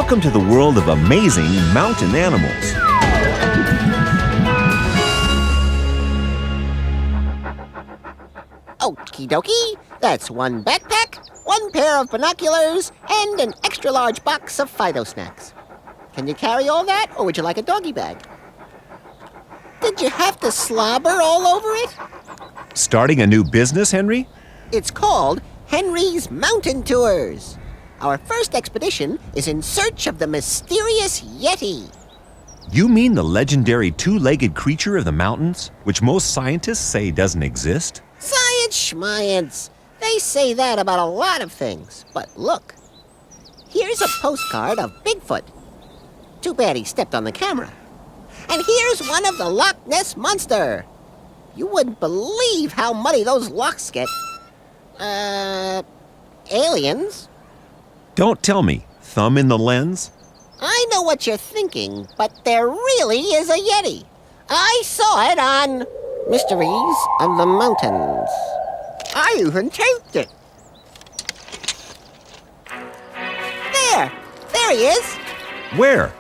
Welcome to the world of amazing mountain animals. Okie dokie, that's one backpack, one pair of binoculars, and an extra large box of Fido snacks. Can you carry all that, or would you like a doggy bag? Did you have to slobber all over it? Starting a new business, Henry? It's called Henry's Mountain Tours. Our first expedition is in search of the mysterious Yeti. You mean the legendary two-legged creature of the mountains, which most scientists say doesn't exist? Science schmience. They say that about a lot of things. But look, here's a postcard of Bigfoot. Too bad he stepped on the camera. And here's one of the Loch Ness Monster. You wouldn't believe how muddy those lochs get. Aliens? Don't tell me. Thumb in the lens? I know what you're thinking, but there really is a Yeti. I saw it on Mysteries of the Mountains. I even taped it. There he is. Where?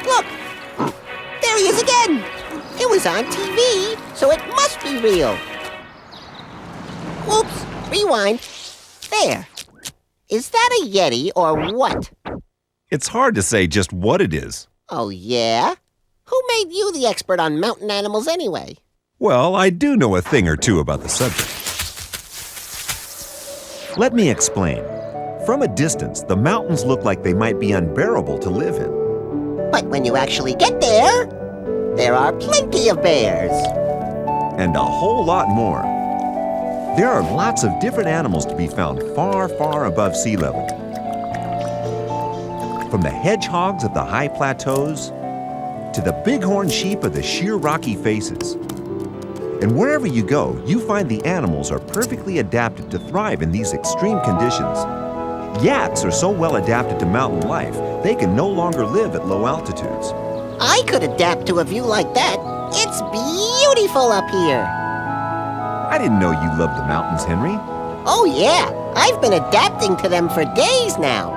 Look, there he is again. It was on TV, so it must be real. Oops, rewind. There. Is that a Yeti or what? It's hard to say just what it is. Oh, yeah? Who made you the expert on mountain animals anyway? Well, I do know a thing or two about the subject. Let me explain. From a distance, the mountains look like they might be unbearable to live in. But when you actually get there, there are plenty of bears. And a whole lot more. There are lots of different animals to be found far, far above sea level. From the hedgehogs of the high plateaus to the bighorn sheep of the sheer rocky faces. And wherever you go, you find the animals are perfectly adapted to thrive in these extreme conditions. Yaks are so well adapted to mountain life, they can no longer live at low altitudes. I could adapt to a view like that. It's beautiful up here. I didn't know you loved the mountains, Henry. Oh, yeah. I've been adapting to them for days now.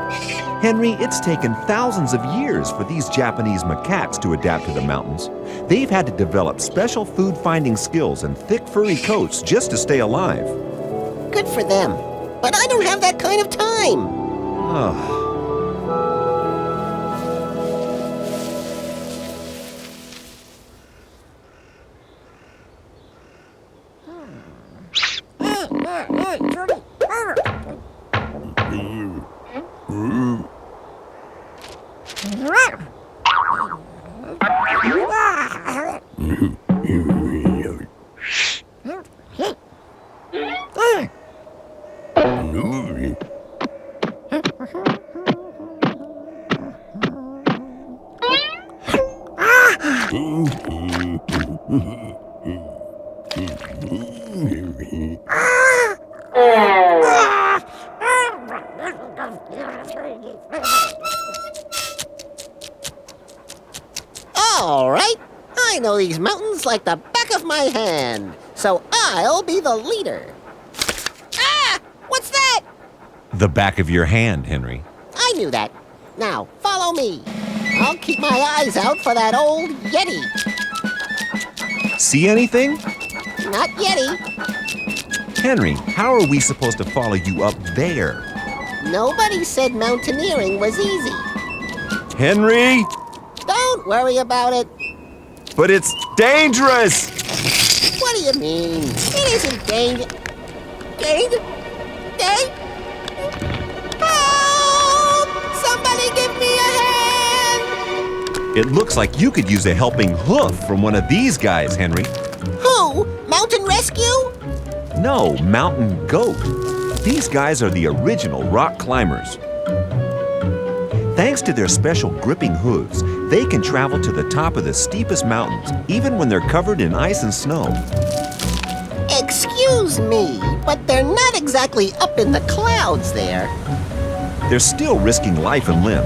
Henry, it's taken thousands of years for these Japanese macaques to adapt to the mountains. They've had to develop special food-finding skills and thick furry coats just to stay alive. Good for them. But I don't have that kind of time. All right, I know these mountains like the back of my hand, so I'll be the leader. Ah! What's that? The back of your hand, Henry. I knew that. Now, follow me. I'll keep my eyes out for that old Yeti. See anything? Not Yeti. Henry, how are we supposed to follow you up there? Nobody said mountaineering was easy. Henry! Don't worry about it. But it's dangerous! What do you mean? It isn't danger. Help! Somebody give me a hand! It looks like you could use a helping hoof from one of these guys, Henry. Who? Mountain Rescue? No, mountain goat. These guys are the original rock climbers. Thanks to their special gripping hooves, they can travel to the top of the steepest mountains, even when they're covered in ice and snow. Excuse me, but they're not exactly up in the clouds there. They're still risking life and limb.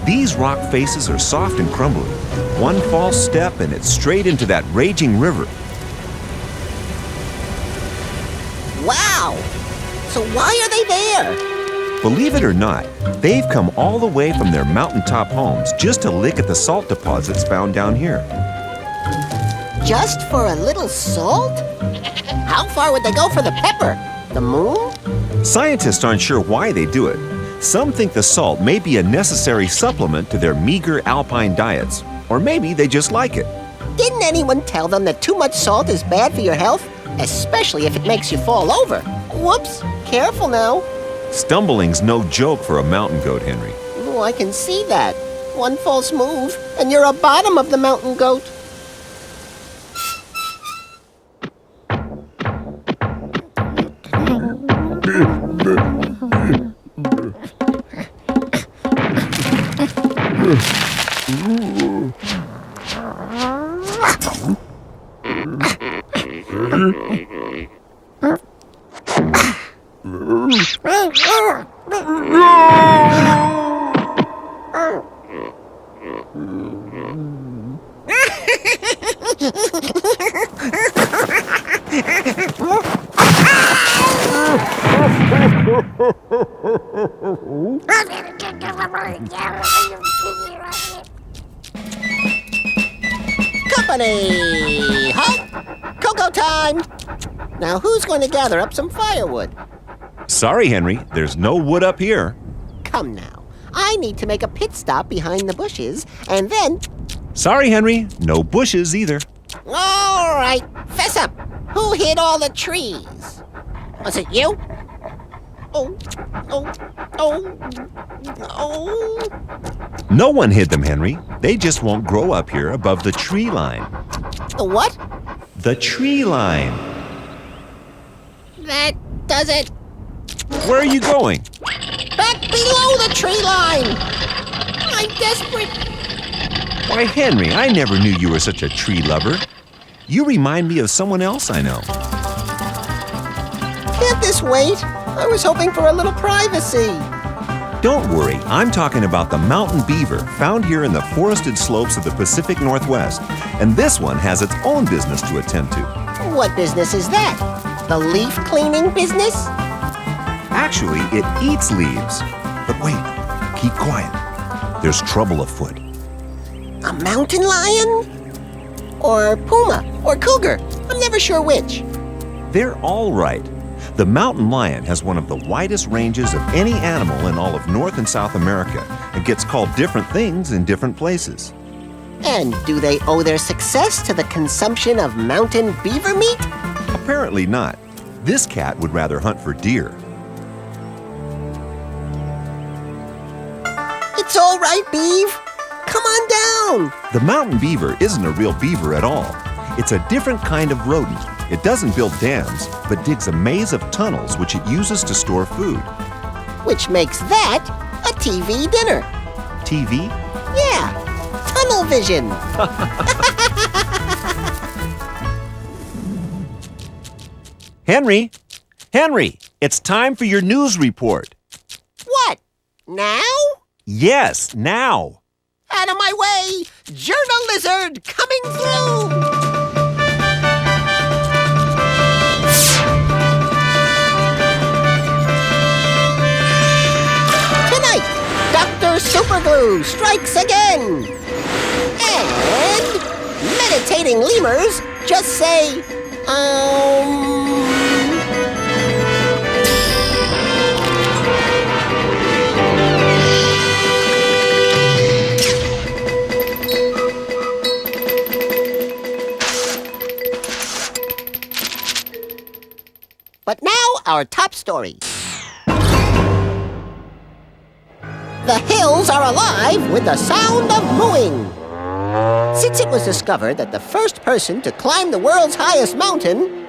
These rock faces are soft and crumbly. One false step and it's straight into that raging river. Wow! So why are they there? Believe it or not, they've come all the way from their mountaintop homes just to lick at the salt deposits found down here. Just for a little salt? How far would they go for the pepper? The moon? Scientists aren't sure why they do it. Some think the salt may be a necessary supplement to their meager alpine diets, or maybe they just like it. Didn't anyone tell them that too much salt is bad for your health? Especially if it makes you fall over. Whoops, careful now. Stumbling's no joke for a mountain goat, Henry. Oh, I can see that. One false move, and you're a bottom of the mountain goat. Company! Halt! Cocoa time! Now who's going to gather up some firewood? Sorry, Henry, there's no wood up here. Come now. I need to make a pit stop behind the bushes, and then... Sorry, Henry, no bushes either. All right, fess up. Who hit all the trees? Was it you? Oh. No one hid them, Henry. They just won't grow up here above the tree line. The what? The tree line. That does it. Where are you going? Back below the tree line. I'm desperate. Why, Henry, I never knew you were such a tree lover. You remind me of someone else I know. Can't this wait? I was hoping for a little privacy. Don't worry, I'm talking about the mountain beaver found here in the forested slopes of the Pacific Northwest, and this one has its own business to attend to. What business is that? The leaf cleaning business? Actually, it eats leaves. But wait, keep quiet. There's trouble afoot. A mountain lion? Or puma? Or cougar? I'm never sure which. They're all right. The mountain lion has one of the widest ranges of any animal in all of North and South America and gets called different things in different places. And do they owe their success to the consumption of mountain beaver meat? Apparently not. This cat would rather hunt for deer. It's all right, Beav. Come on down. The mountain beaver isn't a real beaver at all. It's a different kind of rodent. It doesn't build dams, but digs a maze of tunnels which it uses to store food. Which makes that a TV dinner. TV? Yeah, tunnel vision. Henry, it's time for your news report. What? Now? Yes, now. Out of my way! Journal lizard coming through! Dr. Superglue strikes again! And meditating lemurs just say, But now our top story. The hills are alive with the sound of mooing. Since it was discovered that the first person to climb the world's highest mountain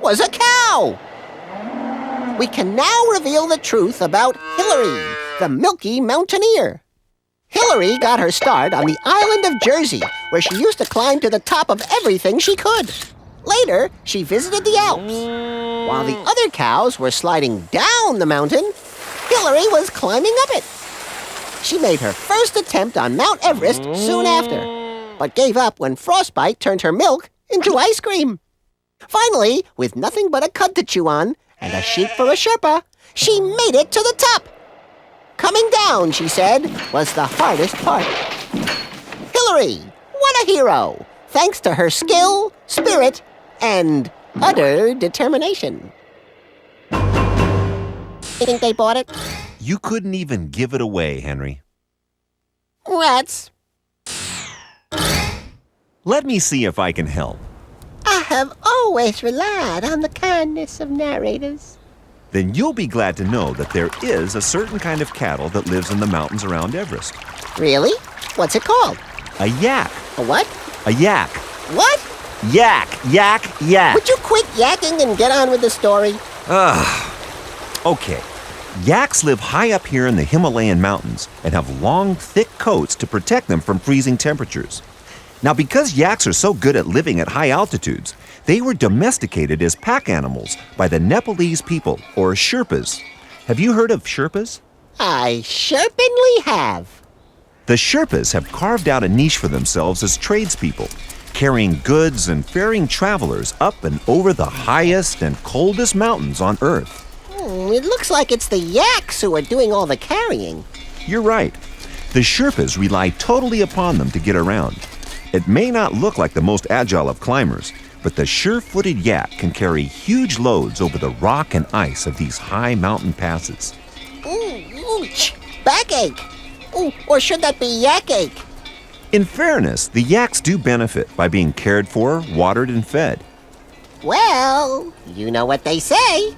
was a cow, we can now reveal the truth about Hillary, the Milky Mountaineer. Hillary got her start on the island of Jersey, where she used to climb to the top of everything she could. Later, she visited the Alps. While the other cows were sliding down the mountain, Hillary was climbing up it. She made her first attempt on Mount Everest soon after, but gave up when frostbite turned her milk into ice cream. Finally, with nothing but a cud to chew on and a sheep for a Sherpa, she made it to the top. Coming down, she said, was the hardest part. Hillary, what a hero, thanks to her skill, spirit, and utter determination. You think they bought it? You couldn't even give it away, Henry. Rats. Let me see if I can help. I have always relied on the kindness of narrators. Then you'll be glad to know that there is a certain kind of cattle that lives in the mountains around Everest. Really? What's it called? A yak. A what? A yak. What? Yak. Would you quit yakking and get on with the story? Okay. Yaks live high up here in the Himalayan mountains and have long, thick coats to protect them from freezing temperatures. Now, because yaks are so good at living at high altitudes, they were domesticated as pack animals by the Nepalese people, or Sherpas. Have you heard of Sherpas? I sharpenly have. The Sherpas have carved out a niche for themselves as tradespeople, carrying goods and ferrying travelers up and over the highest and coldest mountains on Earth. It looks like it's the yaks who are doing all the carrying. You're right. The Sherpas rely totally upon them to get around. It may not look like the most agile of climbers, but the sure-footed yak can carry huge loads over the rock and ice of these high mountain passes. Ouch! Backache! Ooh, or should that be yak-ache? In fairness, the yaks do benefit by being cared for, watered, and fed. Well, you know what they say.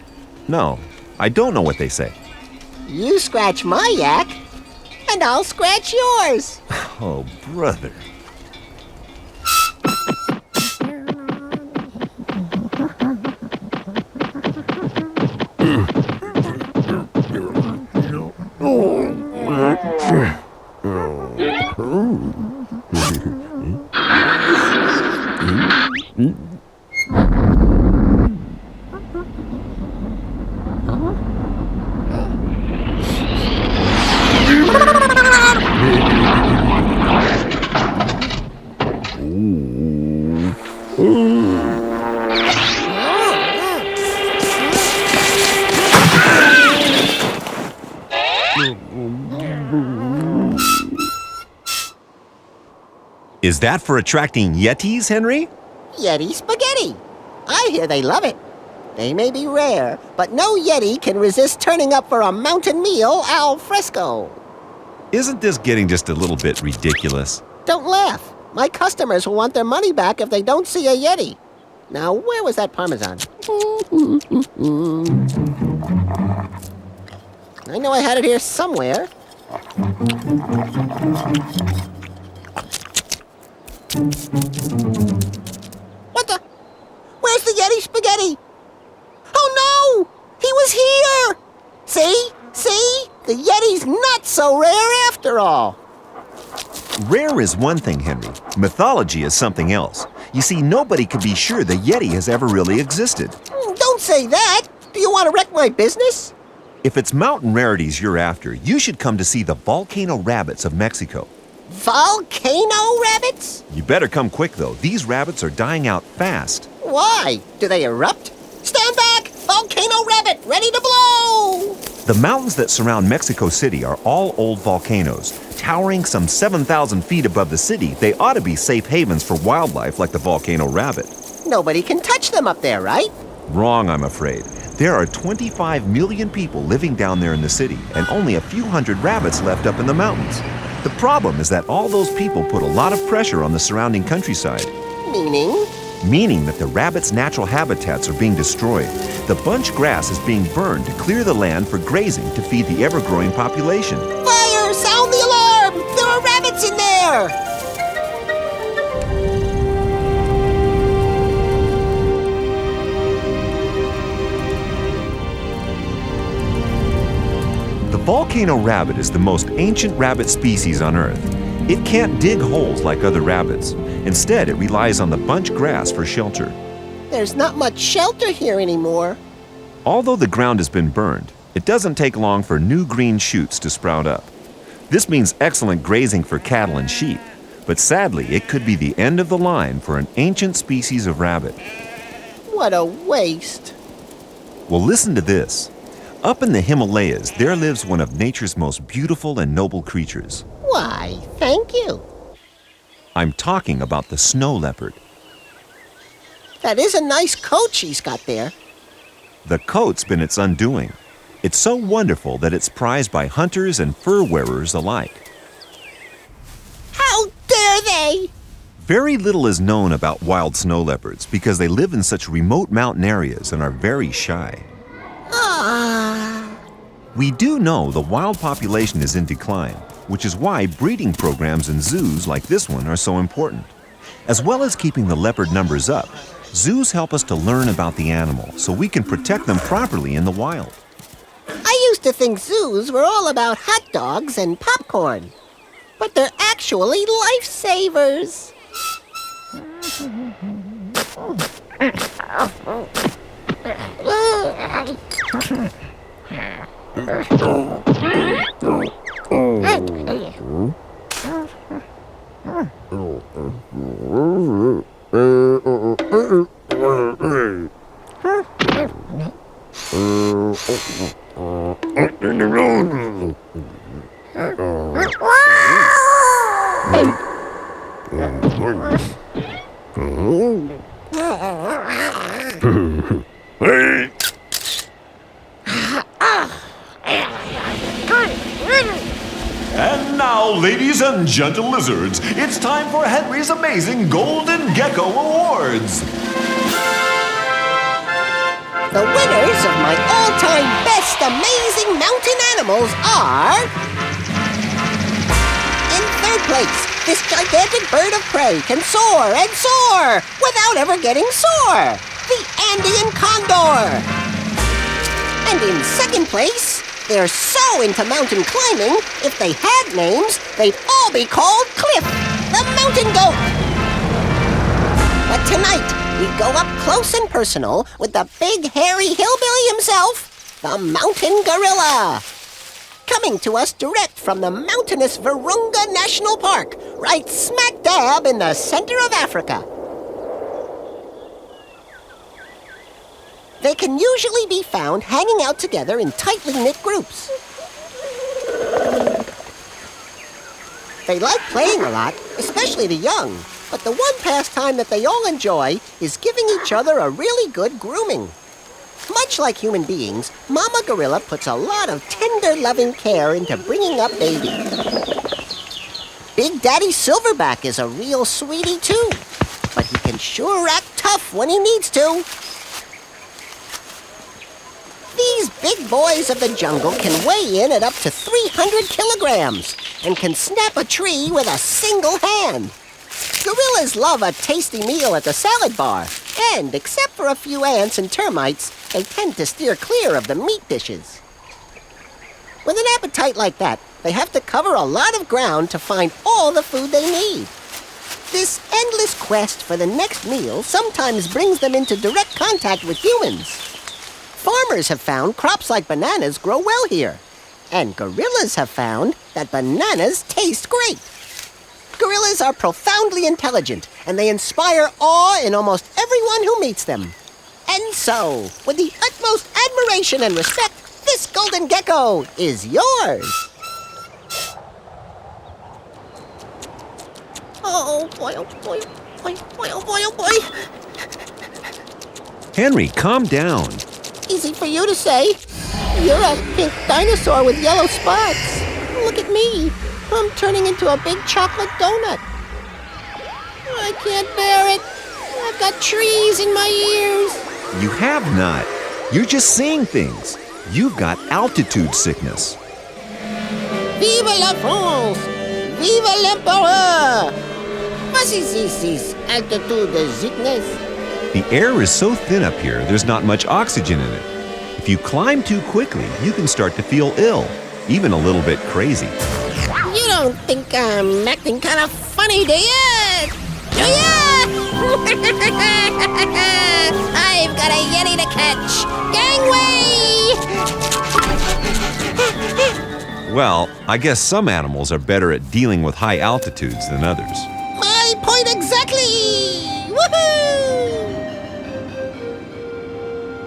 No, I don't know what they say. You scratch my yak, and I'll scratch yours. Oh, brother. Is that for attracting yetis, Henry? Yeti spaghetti. I hear they love it. They may be rare, but no Yeti can resist turning up for a mountain meal al fresco. Isn't this getting just a little bit ridiculous? Don't laugh. My customers will want their money back if they don't see a Yeti. Now, where was that Parmesan? I know I had it here somewhere. What the? Where's the Yeti spaghetti? Oh no! He was here! See? The Yeti's not so rare after all. Rare is one thing, Henry. Mythology is something else. You see, nobody can be sure the Yeti has ever really existed. Don't say that! Do you want to wreck my business? If it's mountain rarities you're after, you should come to see the volcano rabbits of Mexico. Volcano rabbits? You better come quick, though. These rabbits are dying out fast. Why? Do they erupt? Stand back! Volcano rabbit, ready to blow! The mountains that surround Mexico City are all old volcanoes. Towering some 7,000 feet above the city, they ought to be safe havens for wildlife like the volcano rabbit. Nobody can touch them up there, right? Wrong, I'm afraid. There are 25 million people living down there in the city, and only a few hundred rabbits left up in the mountains. The problem is that all those people put a lot of pressure on the surrounding countryside. Meaning? Meaning that the rabbits' natural habitats are being destroyed. The bunch grass is being burned to clear the land for grazing to feed the ever-growing population. Fire! Sound the alarm! There are rabbits in there! The volcano rabbit is the most ancient rabbit species on Earth. It can't dig holes like other rabbits. Instead, it relies on the bunch grass for shelter. There's not much shelter here anymore. Although the ground has been burned, it doesn't take long for new green shoots to sprout up. This means excellent grazing for cattle and sheep, but sadly, it could be the end of the line for an ancient species of rabbit. What a waste. Well, listen to this. Up in the Himalayas, there lives one of nature's most beautiful and noble creatures. Why, thank you. I'm talking about the snow leopard. That is a nice coat she's got there. The coat's been its undoing. It's so wonderful that it's prized by hunters and fur wearers alike. How dare they? Very little is known about wild snow leopards because they live in such remote mountain areas and are very shy. Ah. We do know the wild population is in decline, which is why breeding programs in zoos like this one are so important. As well as keeping the leopard numbers up, zoos help us to learn about the animal so we can protect them properly in the wild. I used to think zoos were all about hot dogs and popcorn, but they're actually lifesavers. And now, ladies and gentle lizards, it's time for Henry's amazing Golden Gecko Awards. The winners of my all-time best amazing mountain animals are... In third place, this gigantic bird of prey can soar and soar without ever getting sore. The Andean condor. And in second place, they're so into mountain climbing, if they had names, they'd all be called Cliff, the mountain goat. But tonight, we go up close and personal with the big hairy hillbilly himself, the mountain gorilla. Coming to us direct from the mountainous Virunga National Park, right smack dab in the center of Africa. They can usually be found hanging out together in tightly knit groups. They like playing a lot, especially the young, but the one pastime that they all enjoy is giving each other a really good grooming. Much like human beings, Mama Gorilla puts a lot of tender, loving care into bringing up babies. Big Daddy Silverback is a real sweetie, too, but he can sure act tough when he needs to. These big boys of the jungle can weigh in at up to 300 kilograms and can snap a tree with a single hand. Gorillas love a tasty meal at the salad bar, and except for a few ants and termites, they tend to steer clear of the meat dishes. With an appetite like that, they have to cover a lot of ground to find all the food they need. This endless quest for the next meal sometimes brings them into direct contact with humans. Farmers have found crops like bananas grow well here, and gorillas have found that bananas taste great. Gorillas are profoundly intelligent, and they inspire awe in almost everyone who meets them. And so, with the utmost admiration and respect, this golden gecko is yours. Oh boy, oh boy, boy, boy, oh boy, oh boy. Henry, calm down. Easy for you to say. You're a pink dinosaur with yellow spots. Look at me. I'm turning into a big chocolate donut. I can't bear it. I've got trees in my ears. You have not. You're just seeing things. You've got altitude sickness. Vive la France! Vive l'empereur! What is this altitude sickness? The air is so thin up here, there's not much oxygen in it. If you climb too quickly, you can start to feel ill, even a little bit crazy. You don't think I'm acting kind of funny, do you? Do ya? I've got a Yeti to catch! Gangway! Well, I guess some animals are better at dealing with high altitudes than others. My point exactly! Woohoo!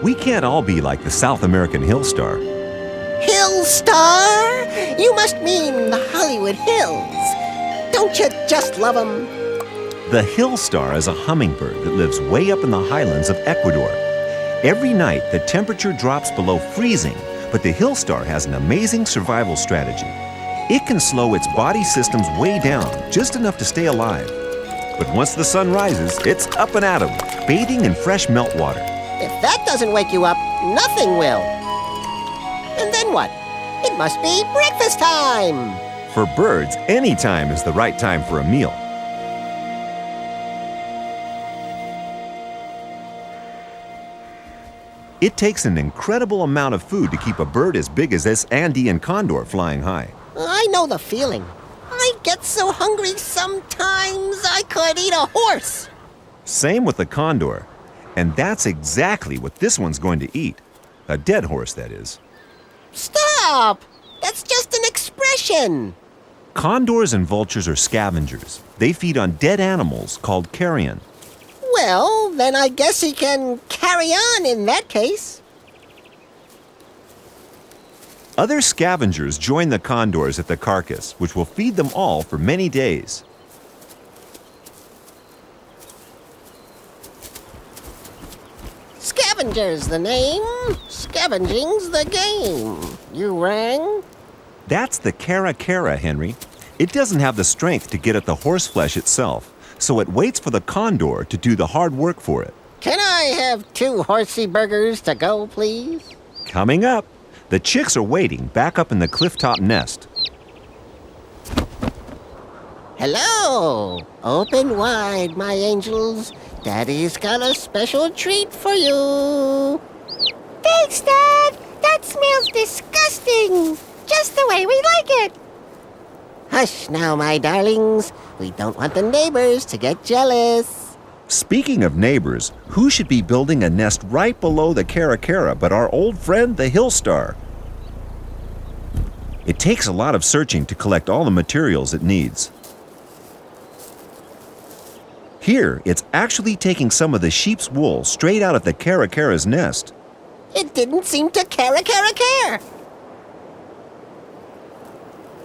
We can't all be like the South American hill star. Hill Star? You must mean the Hollywood Hills. Don't you just love 'em? The hill star is a hummingbird that lives way up in the highlands of Ecuador. Every night, the temperature drops below freezing, but the hill star has an amazing survival strategy. It can slow its body systems way down, just enough to stay alive. But once the sun rises, it's up and at 'em, bathing in fresh meltwater. If that doesn't wake you up, nothing will. And then what? It must be breakfast time. For birds, any time is the right time for a meal. It takes an incredible amount of food to keep a bird as big as this Andean condor flying high. I know the feeling. I get so hungry sometimes I could eat a horse. Same with the condor. And that's exactly what this one's going to eat. A dead horse, that is. Stop! That's just an expression. Condors and vultures are scavengers. They feed on dead animals called carrion. Well, then I guess he can carry on in that case. Other scavengers join the condors at the carcass, which will feed them all for many days. Scavenger's the name, scavenging's the game. You rang? That's the cara, Henry. It doesn't have the strength to get at the horse flesh itself, so it waits for the condor to do the hard work for it. Can I have 2 horsey burgers to go, please? Coming up, the chicks are waiting back up in the clifftop nest. Hello! Open wide, my angels. Daddy's got a special treat for you. Thanks, Dad. That smells disgusting. Just the way we like it. Hush now, my darlings. We don't want the neighbors to get jealous. Speaking of neighbors, who should be building a nest right below the cara but our old friend, the hill star? It takes a lot of searching to collect all the materials it needs. Here, it's actually taking some of the sheep's wool straight out of the cara's nest. It didn't seem to care.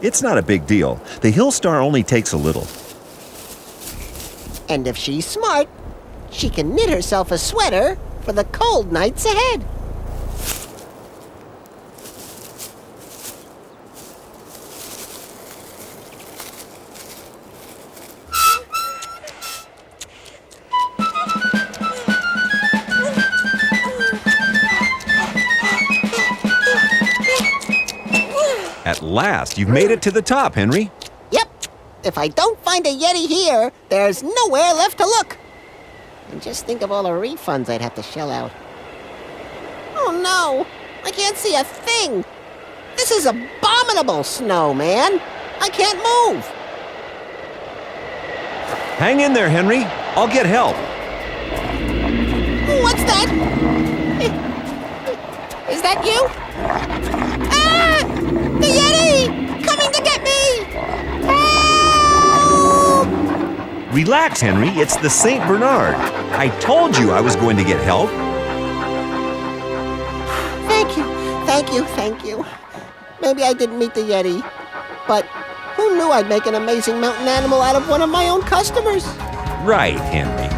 It's not a big deal. The hill star only takes a little. And if she's smart, she can knit herself a sweater for the cold nights ahead. At last, you've made it to the top, Henry. Yep. If I don't find a Yeti here, there's nowhere left to look. And just think of all the refunds I'd have to shell out. Oh no! I can't see a thing! This is abominable snow, man! I can't move! Hang in there, Henry. I'll get help. What's that? Is that you? Ah! The Yeti! Coming to get me! Help! Relax, Henry. It's the St. Bernard. I told you I was going to get help. Thank you. Maybe I didn't meet the Yeti, but who knew I'd make an amazing mountain animal out of one of my own customers? Right, Henry.